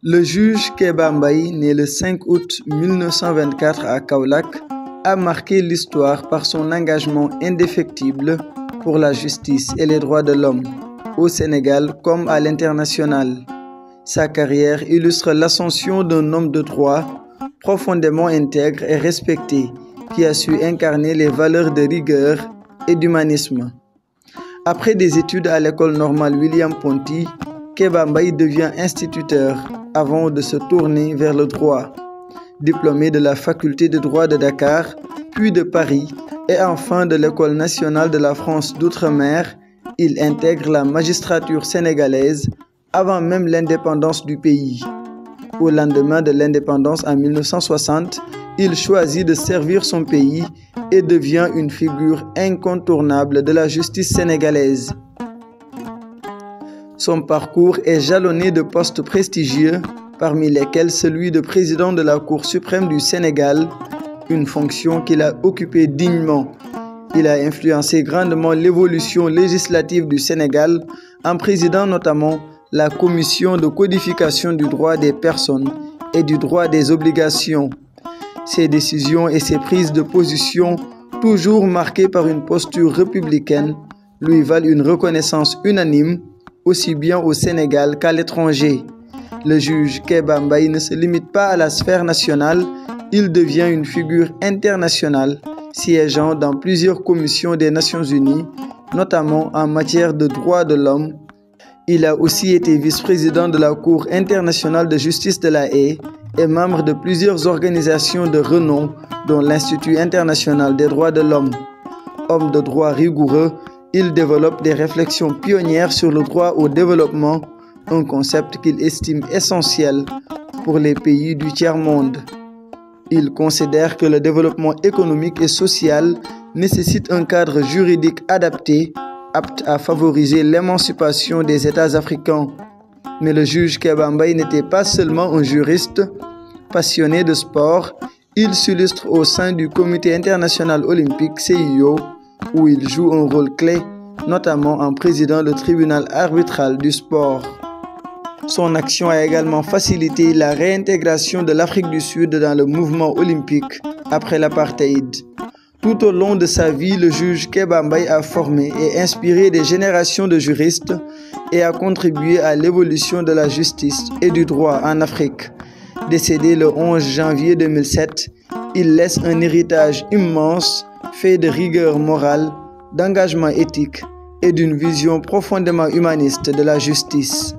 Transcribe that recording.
Le juge Kéba Mbaye, né le 5 août 1924 à Kaolack, a marqué l'histoire par son engagement indéfectible pour la justice et les droits de l'homme, au Sénégal comme à l'international. Sa carrière illustre l'ascension d'un homme de droit profondément intègre et respecté, qui a su incarner les valeurs de rigueur et d'humanisme. Après des études à l'école normale William Ponty, Kéba Mbaye devient instituteur avant de se tourner vers le droit. Diplômé de la faculté de droit de Dakar, puis de Paris et enfin de l'École nationale de la France d'outre-mer, il intègre la magistrature sénégalaise avant même l'indépendance du pays. Au lendemain de l'indépendance en 1960, il choisit de servir son pays et devient une figure incontournable de la justice sénégalaise. Son parcours est jalonné de postes prestigieux, parmi lesquels celui de président de la Cour suprême du Sénégal, une fonction qu'il a occupée dignement. Il a influencé grandement l'évolution législative du Sénégal en présidant notamment la Commission de codification du droit des personnes et du droit des obligations. Ses décisions et ses prises de position, toujours marquées par une posture républicaine, lui valent une reconnaissance unanime, aussi bien au Sénégal qu'à l'étranger. Le juge Kéba Mbaye ne se limite pas à la sphère nationale, il devient une figure internationale, siégeant dans plusieurs commissions des Nations Unies, notamment en matière de droits de l'homme. Il a aussi été vice-président de la Cour internationale de justice de La Haye et membre de plusieurs organisations de renom, dont l'Institut international des droits de l'homme. Homme de droit rigoureux, il développe des réflexions pionnières sur le droit au développement, un concept qu'il estime essentiel pour les pays du tiers-monde. Il considère que le développement économique et social nécessite un cadre juridique adapté, apte à favoriser l'émancipation des États africains. Mais le juge Kéba Mbaye n'était pas seulement un juriste passionné de sport, il s'illustre au sein du Comité international olympique CIO, où il joue un rôle clé, notamment en présidant le tribunal arbitral du sport. Son action a également facilité la réintégration de l'Afrique du Sud dans le mouvement olympique après l'apartheid. Tout au long de sa vie, le juge Kéba Mbaye a formé et inspiré des générations de juristes et a contribué à l'évolution de la justice et du droit en Afrique. Décédé le 11 janvier 2007, il laisse un héritage immense fait de rigueur morale, d'engagement éthique et d'une vision profondément humaniste de la justice.